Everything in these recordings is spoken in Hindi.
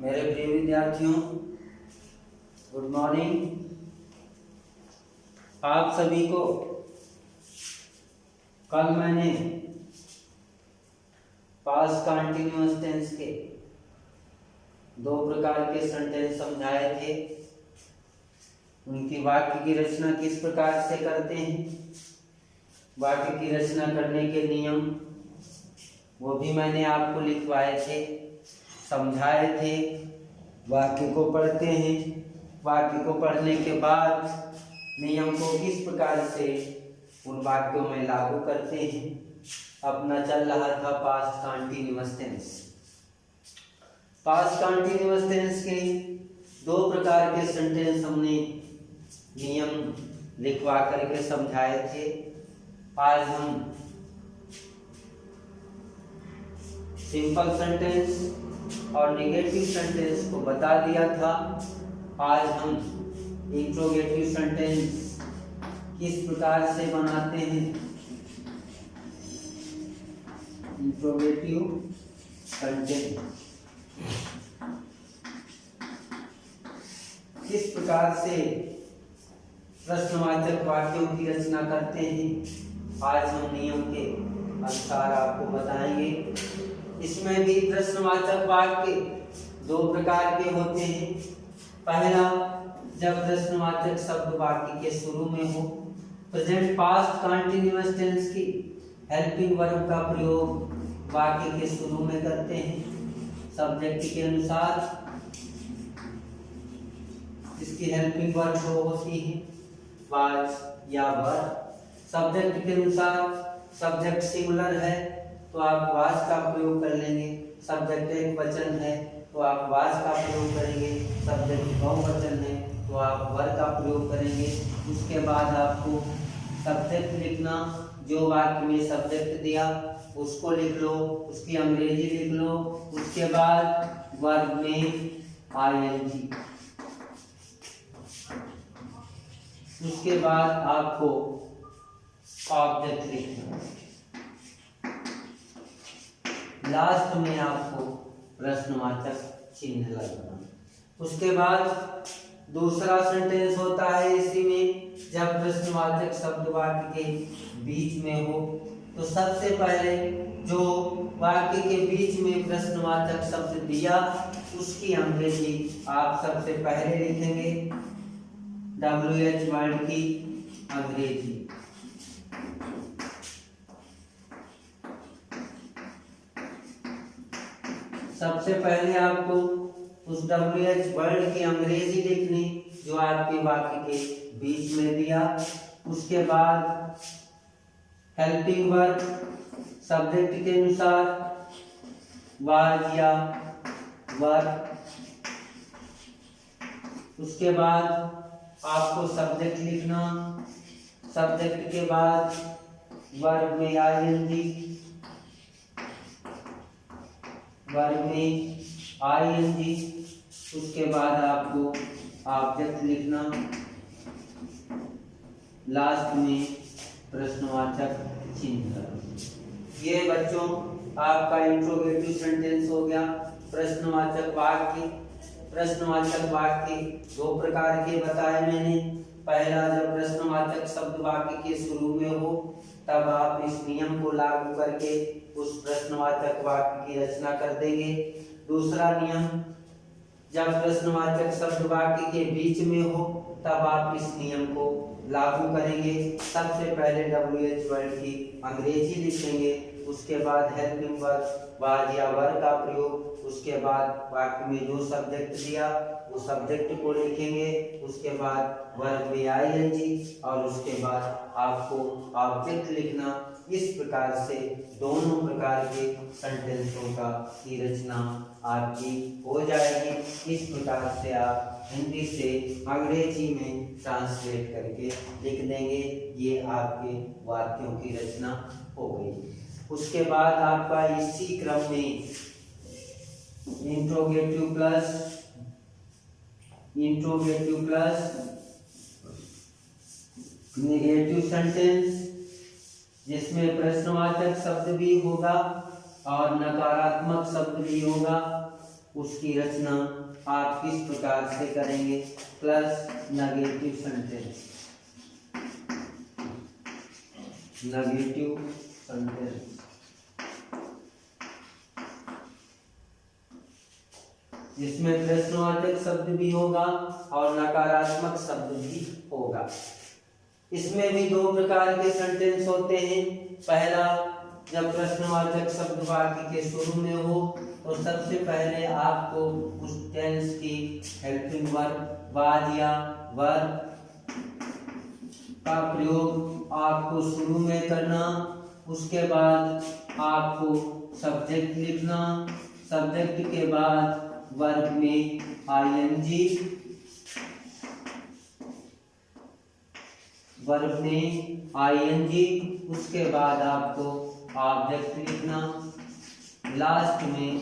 मेरे प्रिय विद्यार्थियों, गुड मॉर्निंग। आप सभी को कल मैंने पास्ट कंटिन्यूअस टेंस के दो प्रकार के सेंटेंस समझाए थे। उनकी वाक्य की रचना किस प्रकार से करते हैं, वाक्य की रचना करने के नियम वो भी मैंने आपको लिखवाए थे, समझाए थे। वाक्य को पढ़ते हैं, वाक्य को पढ़ने के बाद नियम को किस प्रकार से उन वाक्यों में लागू करते हैं। अपना चल रहा था past continuous tense. Past continuous tense के दो प्रकार के सेंटेंस हमने नियम लिखवा करके समझाए थे। आज हम सिंपल सेंटेंस और नेगेटिव सेंटेंस को बता दिया था। आज हम इंट्रोगेटिव सेंटेंस किस प्रकार से बनाते हैं, इंट्रोगेटिव सेंटेंस किस प्रकार से प्रश्नवाचक वाक्यों की रचना करते हैं, आज हम नियम के अनुसार आपको बताएंगे। इसमें भी प्रश्नवाचक वाक्य दो प्रकार के होते हैं। पहला, जब प्रश्नवाचक शब्द वाक्य के शुरू में हो, प्रेजेंट पास्ट कंटिन्यूअस टेंस की हेल्पिंग वर्ब का प्रयोग वाक्य के शुरू में करते हैं। सब्जेक्ट के अनुसार इसकी हेल्पिंग वर्ब जो होती है वाज या वर। सब्जेक्ट के अनुसार सब्जेक्ट सिंगुलर है तो आप वाज का प्रयोग कर लेंगे, सब्जेक्ट एक वचन है तो आप वाज का प्रयोग करेंगे, सब्जेक्ट बहुवचन है तो आप वर का प्रयोग करेंगे। उसके बाद आपको सब्जेक्ट लिखना, जो वाक्य में सब्जेक्ट दिया उसको लिख लो, उसकी अंग्रेजी लिख लो। उसके बाद वर्ब में आईएनजी। उसके बाद आपको ऑब्जेक्ट लिखना, लास्ट में आपको प्रश्नवाचक चिन्ह लगाना। उसके बाद दूसरा सेंटेंस होता है इसी में, जब प्रश्नवाचक शब्द वाक्य के बीच में हो तो सबसे पहले जो वाक्य के बीच में प्रश्नवाचक शब्द दिया उसकी अंग्रेजी आप सबसे पहले लिखेंगे, WH वर्ड की अंग्रेजी। सबसे पहले आपको उस WH वर्ड की अंग्रेजी लिखनी जो आपके वाक्य के बीच में दिया। उसके बाद हेल्पिंग वर्ब सब्जेक्ट के अनुसार वाज या वर। उसके बाद आपको सब्जेक्ट लिखना, सब्जेक्ट के बाद वर्ब में आईएनजी, वर्ब में आईएनजी। उसके बाद आपको ऑब्जेक्ट लिखना, लास्ट में प्रश्नवाचक चिन्ह। ये बच्चों आपका इंट्रोगेटिव सेंटेंस हो गया। प्रश्नवाचक वाक्य, प्रश्नवाचक वाक्य दो प्रकार के बताए मैंने। पहला, जब प्रश्नवाचक शब्द वाक्य के शुरू में हो तब आप इस नियम को लागू करके उस प्रश्नवाचक वाक्य की रचना कर देंगे। दूसरा नियम, जब प्रश्नवाचक शब्द वाक्य के बीच में हो तब आप इस नियम को लागू करेंगे। सबसे पहले WH वर्ड की अंग्रेजी लिखेंगे, उसके बाद हेल्पिंग वर्ब वाज या वर का प्रयोग। उसके बाद वाक्य में जो सब्जेक्ट दिया वो सब्जेक्ट को लिखेंगे। उसके बाद वर्ब में आईएनजी और उसके बाद आपको ऑब्जेक्ट लिखना। इस प्रकार से दोनों प्रकार के सेंटेंसों का की रचना आपकी हो जाएगी। इस प्रकार से आप हिंदी से अंग्रेजी में ट्रांसलेट करके लिख देंगे। ये आपके वाक्यों की रचना हो गई। उसके बाद आपका इसी क्रम में इंट्रोगेटिव प्लस नेगेटिव सेंटेंस, जिसमें प्रश्नवाचक शब्द भी होगा और नकारात्मक शब्द भी होगा। उसकी रचना आप किस प्रकार से करेंगे? Plus negative sentence, negative sentence. जिसमें प्रश्नवाचक शब्द भी होगा और नकारात्मक शब्द भी होगा। इसमें भी दो प्रकार के सेंटेंस होते हैं। पहला, जब प्रश्नवाचक शब्द वाक्य के शुरू में हो तो सबसे पहले आपको उस टेंस की हेल्पिंग वर्ब वाज या वर का प्रयोग आपको शुरू में करना। उसके बाद आपको सब्जेक्ट लिखना। सब्जेक्ट के बाद वर्ब में आईएनजी, वर्ब में आईएनजी, उसके बाद आपको ऑब्जेक्ट लिखना, लास्ट में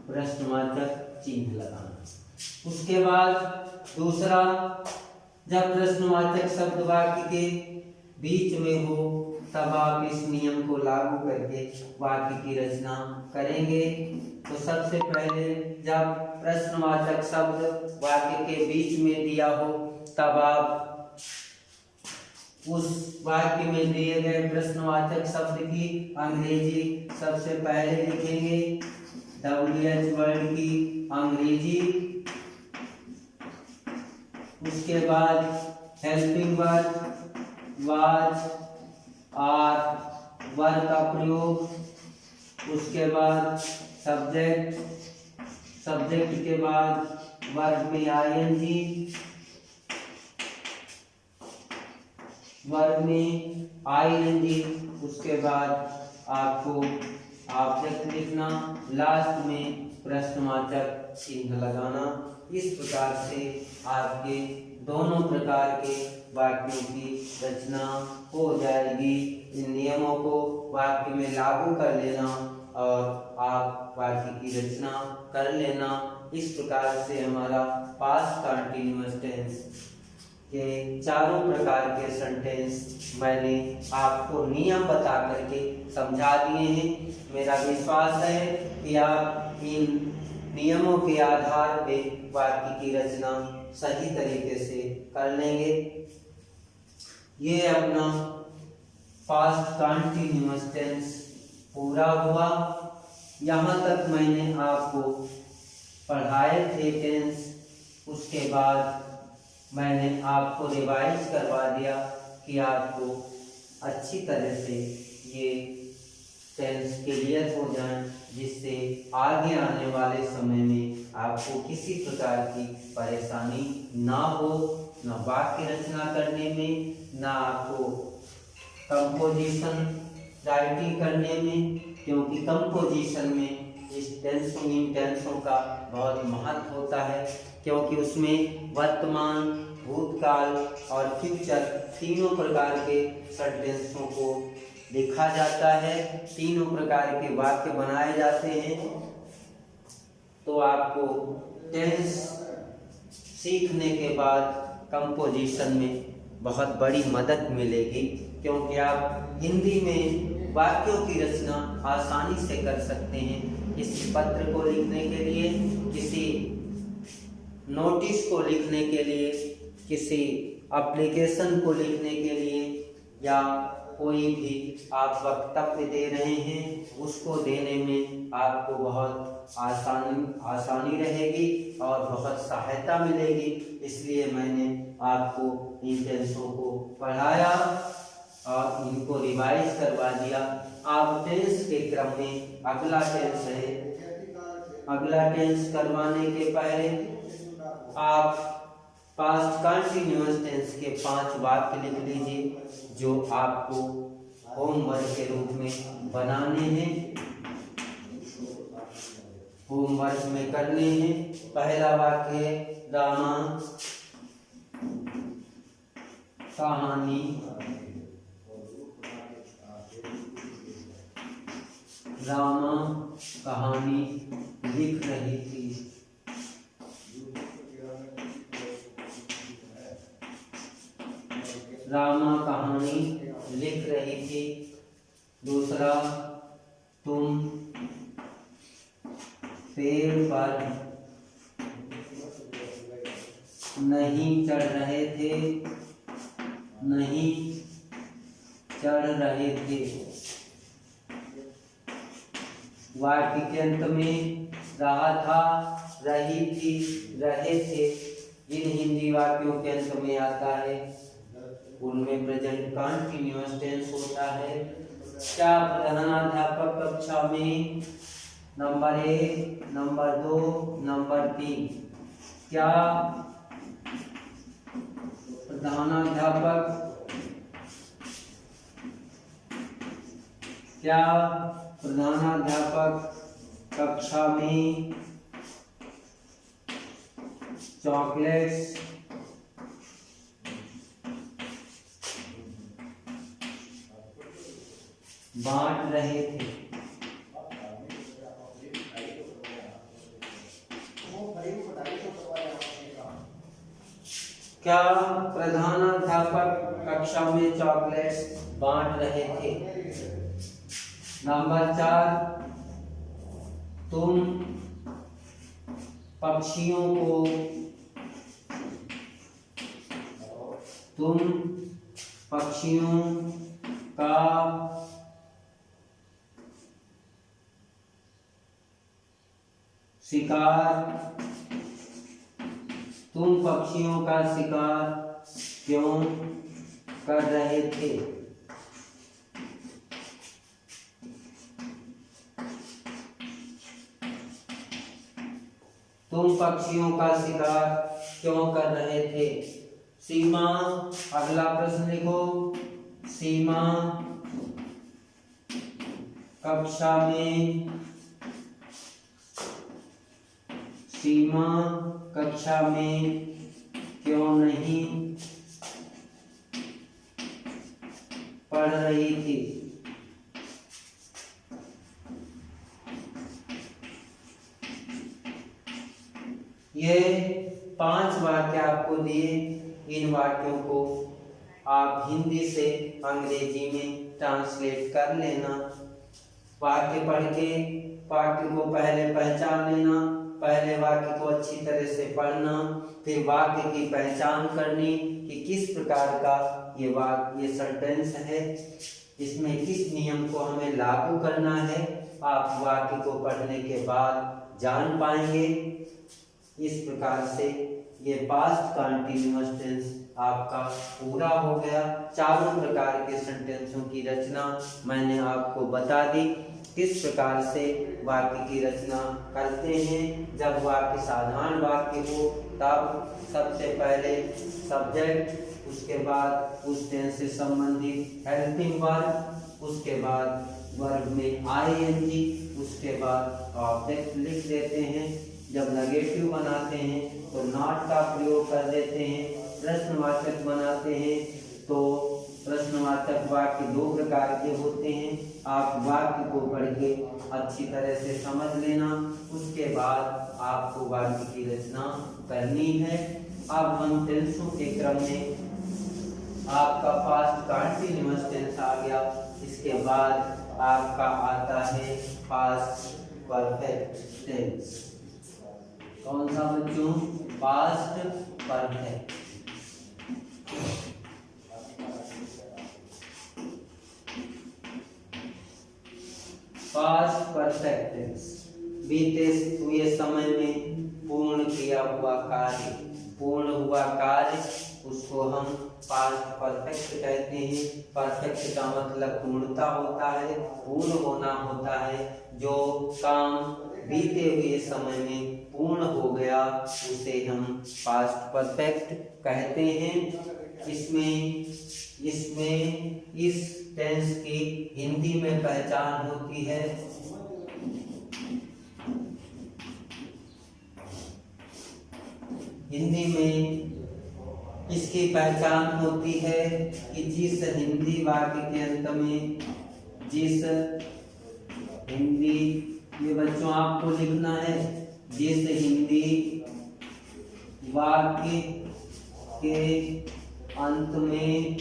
प्रश्नवाचक चिन्ह लगाना। उसके बाद दूसरा, जब प्रश्नवाचक शब्द वाक्य के बीच में हो तब आप इस नियम को लागू करके वाक्य की रचना करेंगे। तो सबसे पहले जब प्रश्नवाचक शब्द वाक्य के बीच में दिया हो तब आप उस वाक्य में दिए गए प्रश्नवाचक शब्द की अंग्रेजी सबसे पहले लिखेंगे। WH वर्ड की अंग्रेजी, उसके बाद हेल्पिंग वर्ब वाज आर वर का प्रयोग, उसके बाद सब्जेक्ट, सब्जेक्ट के बाद वर्ब में आईएनजी, वर्ब में आईएनजी, उसके बाद आपको ऑब्जेक्ट लिखना, लास्ट में प्रश्नवाचक चिन्ह लगाना। इस प्रकार से आपके दोनों प्रकार के वाक्यों की रचना हो जाएगी। इन नियमों को वाक्य में लागू कर लेना और आप वाक्य की रचना कर लेना। इस प्रकार से हमारा पास्ट कंटीन्यूअस टेंस के चारों प्रकार के सेंटेंस मैंने आपको नियम बता करके समझा दिए हैं। मेरा विश्वास है कि आप इन नियमों के आधार पे वाक्य की रचना सही तरीके से कर लेंगे। ये अपना पास्ट कंटीन्यूअस टेंस पूरा हुआ। यहाँ तक मैंने आपको पढ़ाए थे टेंस, उसके बाद मैंने आपको रिवाइज करवा दिया कि आपको अच्छी तरह से ये टेंस क्लियर हो जाएं, जिससे आगे आने वाले समय में आपको किसी प्रकार की परेशानी ना हो, न वाक्य रचना करने में, ना आपको कंपोजिशन राइटिंग करने में, क्योंकि कंपोजिशन में इस टेंसों इन टेंसों का बहुत महत्व होता है, क्योंकि उसमें वर्तमान, भूतकाल और फ्यूचर तीनों प्रकार के सेंटेंसों को लिखा जाता है, तीनों प्रकार के वाक्य बनाए जाते हैं। तो आपको टेंस सीखने के बाद कंपोजिशन में बहुत बड़ी मदद मिलेगी, क्योंकि आप हिंदी में वाक्यों की रचना आसानी से कर सकते हैं। किसी पत्र को लिखने के लिए, किसी नोटिस को लिखने के लिए, किसी एप्लीकेशन को लिखने के लिए, या कोई भी आप वक्तव्य दे रहे हैं उसको देने में आपको बहुत आसानी रहेगी और बहुत सहायता मिलेगी। इसलिए मैंने आपको इन टेंसों को पढ़ाया और इनको रिवाइज करवा दिया। आप टेंस के क्रम में अगला टेंस है, अगला टेंस करवाने के पहले आप पास्ट कंटीन्यूअस टेंस के 5 वाक्य लिख लीजिए, जो आपको होमवर्क के रूप में बनाने हैं, होमवर्क में करने हैं। पहला वाक्य है रामा कहानी रामा कहानी लिख रही थी। रामा कहानी लिख रही थी। दूसरा, तुम पेड़ पर नहीं चढ़ रहे थे, नहीं चढ़ रहे थे। वाक्य के अंत में रहा था, रही थी, रहे थे, इन हिंदी वाक्यों के अंत में आता है, उनमें प्रेजेंट कंटीन्यूअस टेंस होता है। क्या प्रधानाध्यापक कक्षा में नंबर 1, नंबर 2, नंबर 3, क्या प्रधानाध्यापक कक्षा में चॉकलेट्स बांट रहे थे? क्या प्रधानाध्यापक कक्षा में चॉकलेट्स बांट रहे थे? नंबर 4, तुम पक्षियों का शिकार क्यों कर रहे थे? तुम पक्षियों का शिकार क्यों कर रहे थे? सीमा, अगला प्रश्न लिखो। सीमा कक्षा में क्यों नहीं पढ़ रही थी? ये 5 वाक्य आपको दिए। इन वाक्यों को आप हिंदी से अंग्रेजी में ट्रांसलेट कर लेना। वाक्य पढ़ के वाक्य को पहले पहचान लेना, पहले वाक्य को अच्छी तरह से पढ़ना, फिर वाक्य की पहचान करनी कि किस प्रकार का ये सेंटेंस है, इसमें किस नियम को हमें लागू करना है, आप वाक्य को पढ़ने के बाद जान पाएंगे। इस प्रकार से ये पास्ट कंटीन्यूअस टेंस आपका पूरा हो गया। चारों प्रकार के सेंटेंसों की रचना मैंने आपको बता दी, किस प्रकार से वाक्य की रचना करते हैं। जब वाक्य साधारण वाक्य हो तब सबसे पहले सब्जेक्ट, उसके बाद उस टेंस से संबंधित हेल्पिंग वर्ब, उसके बाद वर्ब में आईएनजी, उसके बाद ऑब्जेक्ट लिख देते हैं। जब नेगेटिव बनाते हैं तो नॉट का प्रयोग कर देते हैं। प्रश्नवाचक बनाते हैं तो प्रश्नवाचक वाक्य 2 प्रकार के होते हैं। आप वाक्य को पढ़ के अच्छी तरह से समझ लेना, उसके बाद आपको वाक्य की रचना करनी है। अब हम टेंसों के क्रम में आपका पास्ट कंटीन्यूअस टेंस आ गया, इसके बाद आपका आता है पास्ट परफेक्ट टेंस। कौन सा बच्चों? Past perfect. Past perfect tense, बीते हुए समय में पूर्ण किया हुआ कार्य, पूर्ण हुआ कार्य उसको हम पास्ट परफेक्ट कहते हैं। परफेक्ट का मतलब पूर्णता होता है, पूर्ण होना होता है। जो काम बीते हुए समय में पूर्ण हो गया उसे हम पास्ट परफेक्ट कहते हैं। इसमें इस टेंस की हिंदी में पहचान होती है। हिंदी में इसकी पहचान होती है कि जिस हिंदी वाक्य के अंत में, जिस हिंदी, ये बच्चों आपको लिखना है, जिस हिंदी वाक्य के अंत में,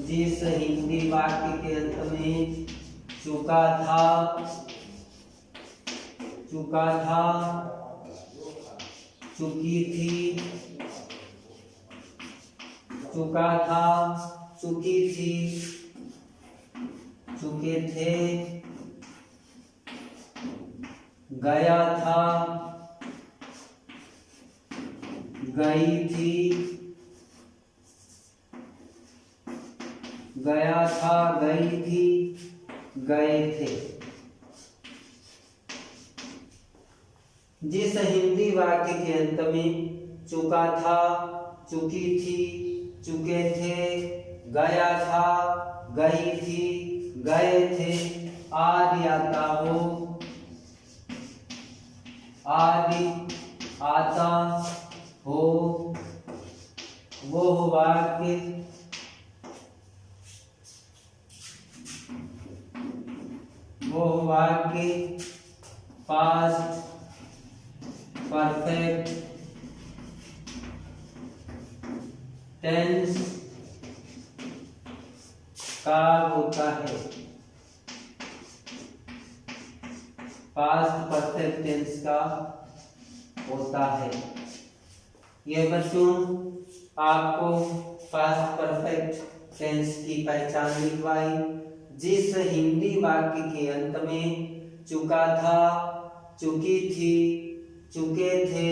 जिस हिंदी वाक्य के अंत में चुका था चुका था, चुकी थी, चुका था, चुकी थी, चुके थे, गया था, गई थी, गया था, गई थी, गए थे। जिस हिंदी वाक्य के अंत में चुका था, चुकी थी, चुके थे, गया था, गई थी, गए थे आदि आता हो, आदि आता हो, वो वाक्य पास्ट परफेक्ट टेंस का होता है। पास्ट परफेक्ट टेंस का होता है। ये बच्चों आपको पास्ट परफेक्ट टेंस की पहचान लिखवाई। जिस हिंदी वाक्य के अंत में चुका था, चुकी थी, चुके थे,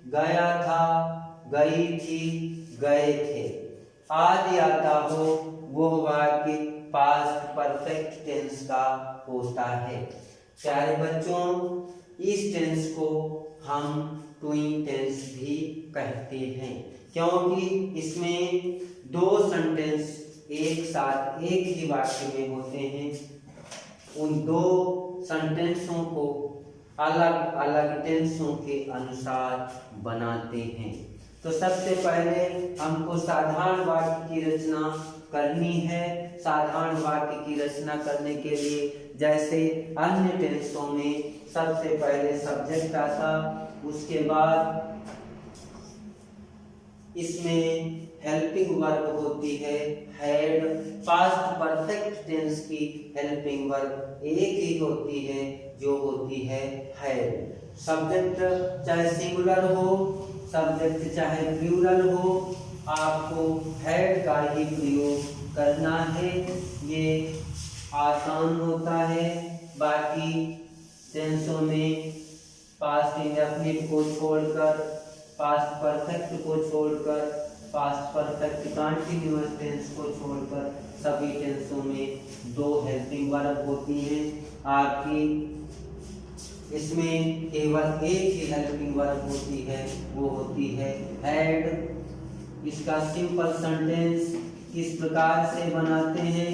गया था, गई थी, गए थे आदि आता हो, वो वाक्य पास्ट परफेक्ट टेंस का होता है। प्यारे बच्चों, इस टेंस को हम ट्विन टेंस भी कहते हैं, क्योंकि इसमें दो सेंटेंस एक साथ एक ही वाक्य में होते हैं। उन दो सेंटेंसों को अलग अलग टेंसों के अनुसार बनाते हैं। तो सबसे पहले हमको साधारण वाक्य की रचना करनी है। साधारण वाक्य की रचना करने के लिए जैसे अन्य टेंसों में सबसे पहले सब्जेक्ट आता, उसके बाद इसमें हेल्पिंग वर्ब होती है हैड। पास्ट परफेक्ट टेंस की हेल्पिंग वर्ब एक ही होती है, जो होती है हैड। सब्जेक्ट चाहे सिंगुलर हो, सब्जेक्ट चाहे प्लूरल हो, आपको हैड का ही प्रयोग करना है। ये आसान होता है। बाकी टेंसों में पास्ट इंडेफिनिट को छोड़कर, पास्ट परफेक्ट को छोड़कर, पास्ट परफेक्ट कंटीन्यूअस टेंस को छोड़कर सभी टेंसों में दो हेल्पिंग वर्ब होती हैं। आपकी इसमें केवल एक ही हेल्पिंग वर्ब होती है, वो होती है हैड। इसका सिंपल सेंटेंस किस प्रकार से बनाते हैं?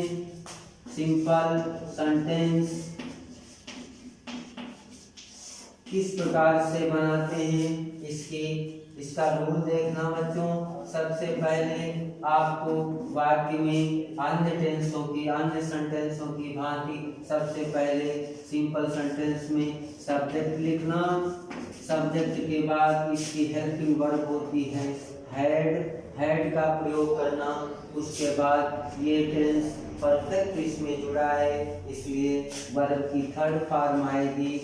सिंपल सेंटेंस किस प्रकार से बनाते हैं, इसका रूल देखना बच्चों। सबसे पहले आपको वाक्य में अन्य टेंसों की, अन्य सेंटेंसों की भांति सबसे पहले सिंपल सेंटेंस में सब्जेक्ट लिखना। सब्जेक्ट के बाद इसकी हेल्पिंग वर्ब होती है हैड, हैड का प्रयोग करना। उसके बाद ये टेंस परफेक्ट इसमें जुड़ा है, इसलिए वर्ब की थर्ड फॉर्म आएगी,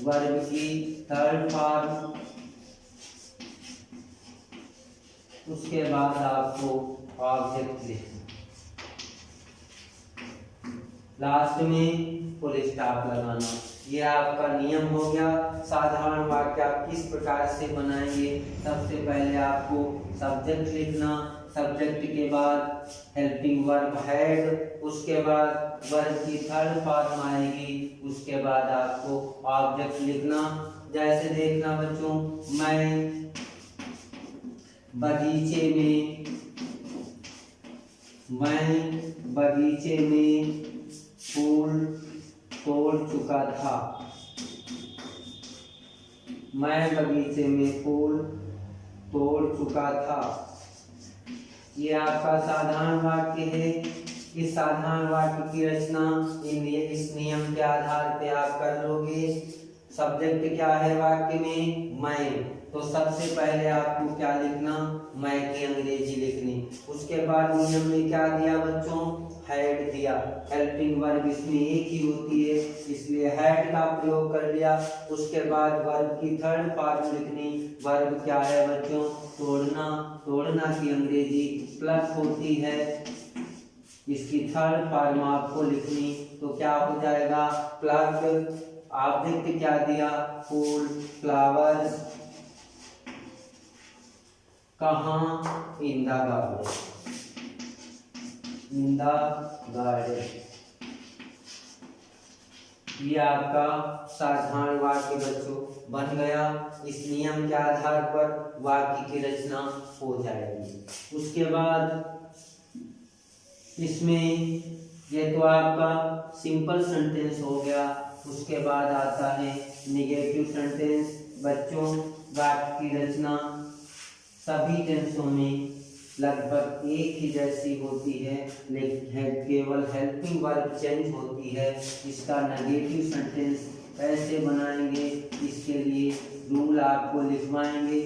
वर्ब की थर्ड फॉर्म। उसके बाद आपको ऑब्जेक्ट लिखना, लास्ट में फुल स्टॉप लगाना। ये आपका नियम हो गया। साधारण वाक्य आप किस प्रकार से बनाएंगे? सबसे पहले आपको सब्जेक्ट लिखना, सब्जेक्ट के बाद हेल्पिंग वर्ब हैड, उसके बाद वर्ब की थर्ड फॉर्म आएगी, उसके बाद आपको ऑब्जेक्ट लिखना। जैसे देखना बच्चों, मैं बगीचे में फूल तोड़ चुका था। मैं बगीचे में फूल तोड़ चुका था। ये आपका साधारण वाक्य है। इस साधारण वाक्य की रचना इस नियम के आधार पे आप कर लोगे। सब्जेक्ट क्या है वाक्य में? मैं। तो सबसे पहले आपको क्या लिखना? मैं की अंग्रेजी लिखनी। उसके बाद नियम में क्या दिया बच्चों? हैड दिया, हेल्पिंग वर्ब इसमें एक ही होती है इसलिए हैड का प्रयोग कर लिया। उसके बाद वर्ब की थर्ड फॉर्म लिखनी, वर्ब क्या है बच्चों, तोड़ना, तोड़ना की अंग्रेजी प्लग होती है, इसकी थर्ड फॉर्म आपको लिखनी, तो क्या हो जाएगा प्लग। ऑब्जेक्ट क्या दिया, फूल, फ्लावर्स, कहाँ, in the garden, in the garden. ये आपका साधारण वाक्य बच्चों बन गया। इस नियम के आधार पर वाक्य की रचना हो जाएगी। उसके बाद इसमें ये तो आपका सिंपल सेंटेंस हो गया। उसके बाद आता है नेगेटिव सेंटेंस। बच्चों वाक्य की रचना सभी टेंसों में लगभग एक ही जैसी होती है, लेकिन केवल हेल्पिंग वर्ब चेंज होती है। इसका नेगेटिव सेंटेंस कैसे बनाएंगे, इसके लिए रूल आपको लिखवाएंगे।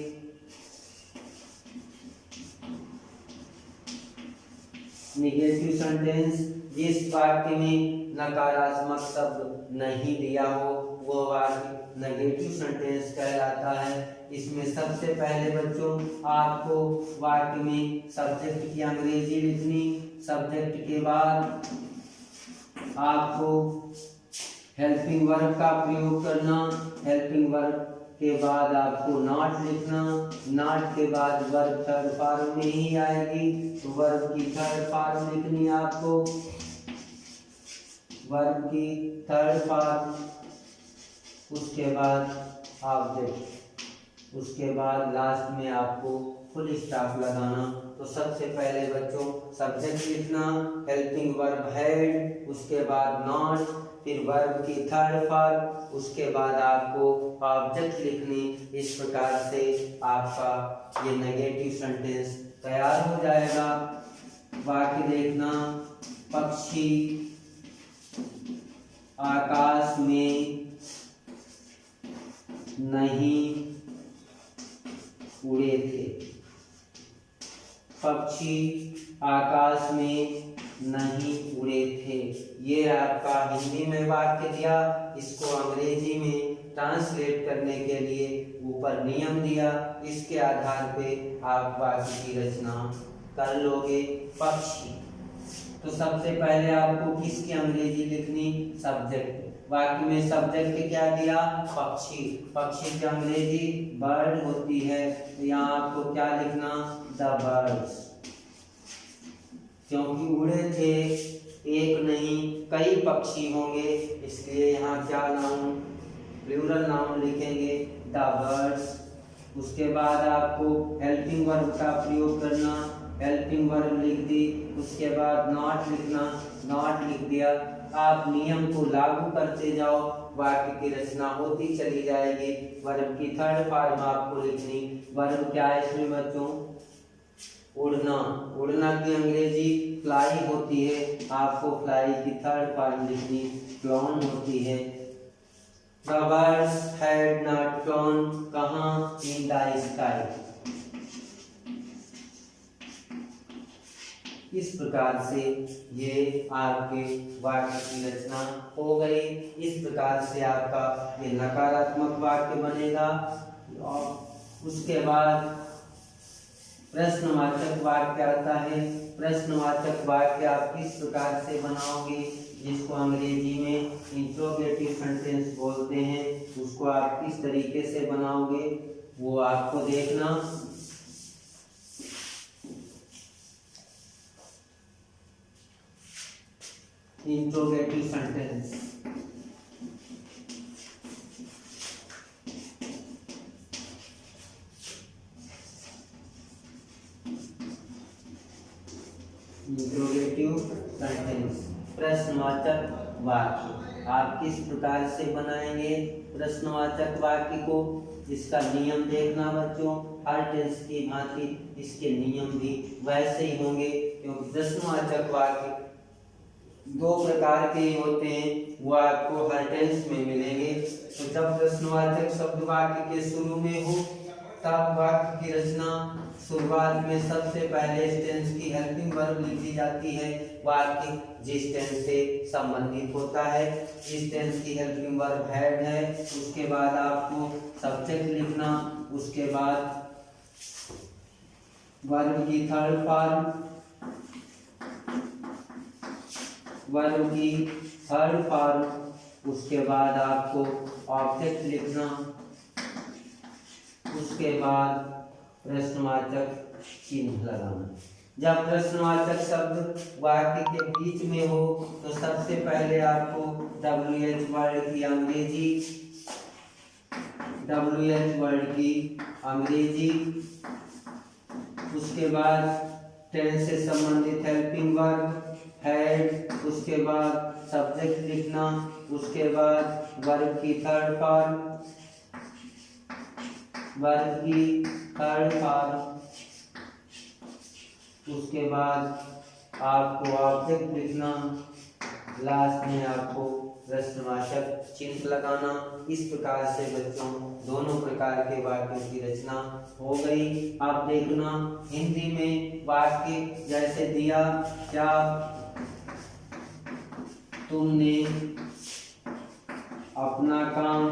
नेगेटिव सेंटेंस जिस वाक्य में नकारात्मक शब्द नहीं दिया हो वो वाक्य नेगेटिव सेंटेंस कहलाता है। इसमें सबसे पहले बच्चों आपको वाक्य में सब्जेक्ट की अंग्रेजी लिखनी, सब्जेक्ट के बाद आपको हेल्पिंग वर्ब का प्रयोग करना, हेल्पिंग वर्ब के बाद आपको नॉट लिखना, नॉट के बाद वर्ब थर्ड फॉर्म में ही आएगी तो वर्ब की थर्ड फॉर्म लिखनी आपको, वर्ब की थर्ड फॉर्म, उसके बाद ऑब्जेक्ट, उसके बाद लास्ट में आपको फुल स्टॉप लगाना। तो सबसे पहले बच्चों सब्जेक्ट लिखना, हेल्पिंग वर्ब हैड, उसके बाद नॉट, फिर वर्ब की थर्ड फॉर्म, उसके बाद आपको ऑब्जेक्ट लिखनी। इस प्रकार से आपका ये नेगेटिव सेंटेंस तैयार हो जाएगा। वाक्य देखना, पक्षी आकाश में नहीं उड़े थे, पक्षी आकाश में नहीं उड़े थे। ये आपका हिंदी में वाक्य दिया, इसको अंग्रेजी में ट्रांसलेट करने के लिए ऊपर नियम दिया, इसके आधार पे आप वाक्य की रचना कर लोगे। पक्षी, तो सबसे पहले आपको किसकी अंग्रेजी लिखनी, सब्जेक्ट। वाक्य में सब्जेक्ट क्या दिया, पक्षी, पक्षी की अंग्रेजी बर्ड होती है, तो यहाँ आपको क्या लिखना, द बर्ड्स, क्योंकि उड़े थे, एक नहीं कई पक्षी होंगे, इसलिए यहाँ क्या नाउन, प्लूरल नाउन लिखेंगे, द बर्ड्स। उसके बाद आपको हेल्पिंग वर्ब का प्रयोग करना, हेल्पिंग वर्ब लिख दी, उसके बाद नॉट लिखना, नॉट लिख दिया। आप नियम को लागू करते जाओ, वाक्य की रचना होती चली जाएगी। वर्ब की थर्ड फॉर्म आपको लिखनी, वर्ब क्या है इसमें बच्चों, उड़ना, उड़ना की अंग्रेजी फ्लाई होती है, आपको फ्लाई की थर्ड फॉर्म लिखनी, फ्लॉन होती है। The birds had not flown, कहाँ, in the sky। इस प्रकार से ये आपके वाक्य की रचना हो गई। इस प्रकार से आपका ये नकारात्मक वाक्य बनेगा। और उसके बाद प्रश्नवाचक वाक्य आता है। प्रश्नवाचक वाक्य आप किस प्रकार से बनाओगे, जिसको अंग्रेजी में इंट्रोगेटिव सेंटेंस बोलते हैं, उसको आप किस तरीके से बनाओगे वो आपको देखना। इंट्रोगेटिव सेंटेंस, इंट्रोगेटिव सेंटेंस, प्रश्नवाचक वाक्य आप किस प्रकार से बनाएंगे प्रश्नवाचक वाक्य को, इसका नियम देखना बच्चों। हर टेंस की भांति इसके नियम भी वैसे ही होंगे, क्योंकि प्रश्नवाचक वाक्य दो प्रकार के होते हैं, वो आपको हर टेंस में मिलेंगे। तो जब प्रश्नवाचक शब्द वाक्य के शुरू में हो साथ वाक्य की रचना। शुरुआत में सबसे पहले इस टेंस की हेल्पिंग वर्ब लिखी जाती है। वाक्य जिस टेंस से संबंधित होता है, इस टेंस की हेल्पिंग वर्ब हैड है। उसके बाद आपको सब्जेक्ट लिखना, उसके बाद वर्ब की थर्ड फॉर्म, वर्ब की थर्ड फॉर्म, उसके बाद आपको ऑब्जेक्ट लिखना, उसके बाद प्रश्नवाचक चिन्ह लगाना। जब प्रश्नवाचक शब्द वाक्य के बीच में हो तो सबसे पहले आपको WH वर्ड की अंग्रेजी, WH वर्ड की अंग्रेजी, उसके बाद टेंस से संबंधित हेल्पिंग वर्ब हैड, उसके बाद सब्जेक्ट लिखना, उसके बाद वर्ब की थर्ड फॉर्म, वर्ब की थर्ड फॉर्म, उसके बाद आपको ऑब्जेक्ट लिखना, लास्ट में आपको प्रश्नवाचक चिन्ह लगाना। इस प्रकार से बच्चों दोनों प्रकार के वाक्यों की रचना हो गई। आप देखना हिंदी में वाक्य जैसे दिया, क्या तुमने अपना काम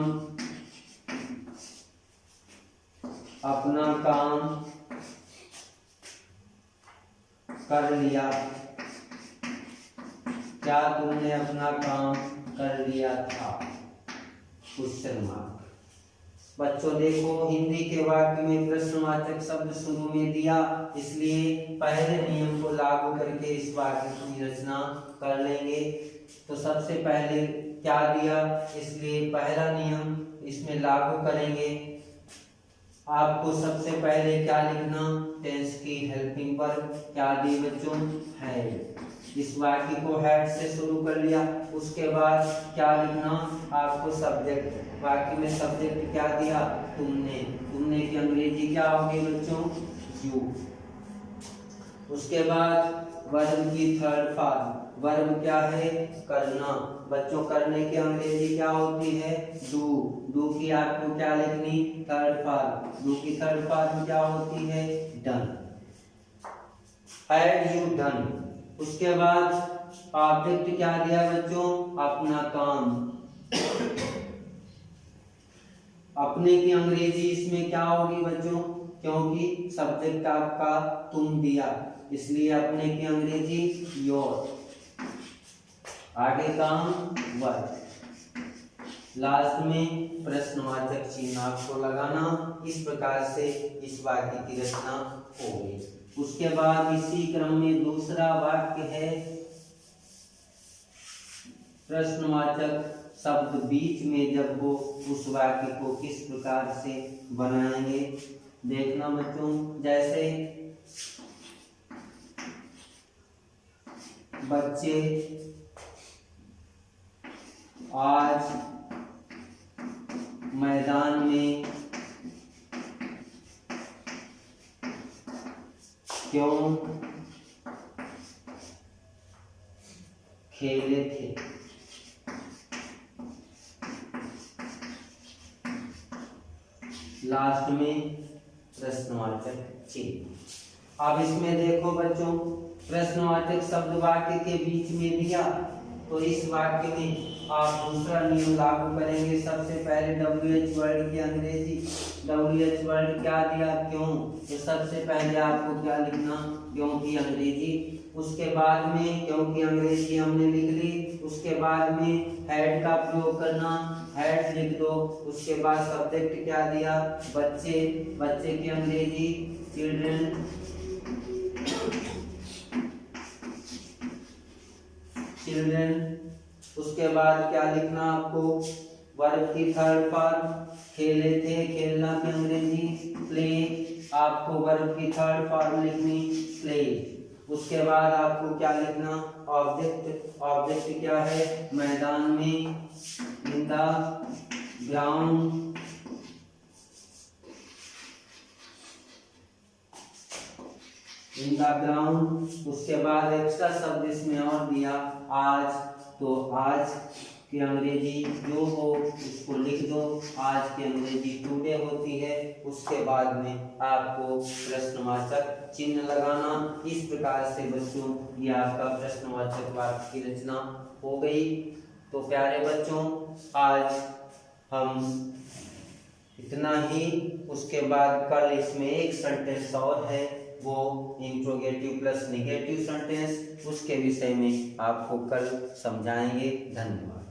कर लिया, क्या तुमने अपना काम कर लिया था, क्वेश्चन मार्क। बच्चों देखो हिंदी के वाक्य में प्रश्नवाचक शब्द शुरू में दिया, इसलिए पहले नियम को लागू करके इस वाक्य की रचना कर लेंगे। तो सबसे पहले क्या दिया, इसलिए पहला नियम इसमें लागू करेंगे। आपको सबसे पहले क्या लिखना, टेंस की हेल्पिंग वर्ब क्या दी बच्चों, हैड। इस वाक्य को हैड से शुरू कर लिया। उसके बाद क्या लिखना, आपको सब्जेक्ट, वाक्य में सब्जेक्ट क्या दिया, तुमने। तुमने की अंग्रेजी क्या होगी बच्चों, यू। उसके बाद वर्ब की थर्ड फॉर्म, वर्ब क्या है, करना। बच्चों करने की अंग्रेजी क्या होती है, डू। डू की आपको क्या लिखनी, थर्ड फॉर्म। डू की थर्ड फॉर्म क्या होती है, डन। Had you done. उसके बाद ऑब्जेक्ट क्या दिया बच्चों, अपना काम। अपने की अंग्रेजी इसमें क्या होगी बच्चों, क्योंकि सब्जेक्ट आपका तुम दिया, इसलिए अपने की अंग्रेजी योर। आगे काम वर्ब, लास्ट में प्रश्नवाचक चिन्ह आपको लगाना। इस प्रकार से इस वाक्य की रचना होगी। उसके बाद इसी क्रम में दूसरा वाक्य है, प्रश्नवाचक शब्द बीच में जब हो उस वाक्य को किस प्रकार से बनाएंगे। देखना बच्चों, जैसे बच्चे आज मैदान में क्यों खेले थे। लास्ट में प्रश्नवाचक चिन्ह। अब इसमें देखो बच्चों, प्रश्नवाचक शब्द वाक्य के बीच में दिया, तो इस वाक्य में आप दूसरा नियम लागू करेंगे। सबसे पहले WH वर्ड की अंग्रेजी, WH वर्ड क्या दिया, क्यों। तो सबसे पहले आपको क्या लिखना, क्यों की अंग्रेजी। उसके बाद में क्यों की अंग्रेजी हमने लिख ली। उसके बाद में हैड का प्रयोग करना, हैड लिख दो। उसके बाद सब्जेक्ट क्या दिया, बच्चे। बच्चे की अंग्रेजी चिल्ड्रन, चिल्ड्रन। उसके बाद क्या लिखना आपको, वर्ब की थर्ड फॉर्म, खेले थे, खेलना की अंग्रेजी प्ले। आपको वर्ब की थर्ड फॉर्म लिखनी प्ले। उसके बाद आपको क्या लिखना, ऑब्जेक्ट। ऑब्जेक्ट क्या है, मैदान में, in the ground. In the ground. उसके बाद एक्स्ट्रा शब्द इसमें और दिया, आज। तो आज कि अंग्रेजी जो हो उसको लिख दो। आज की अंग्रेजी टुडे होती है, उसके बाद में आपको प्रश्नवाचक चिन्ह लगाना। इस प्रकार से बच्चों ये आपका प्रश्नवाचक वाक्य की रचना हो गई। तो प्यारे बच्चों, आज हम इतना ही। उसके बाद कल इसमें एक सेंटेंस और है, वो इंट्रोगेटिव प्लस नेगेटिव सेंटेंस, उसके विषय में आपको कल समझाएंगे। धन्यवाद।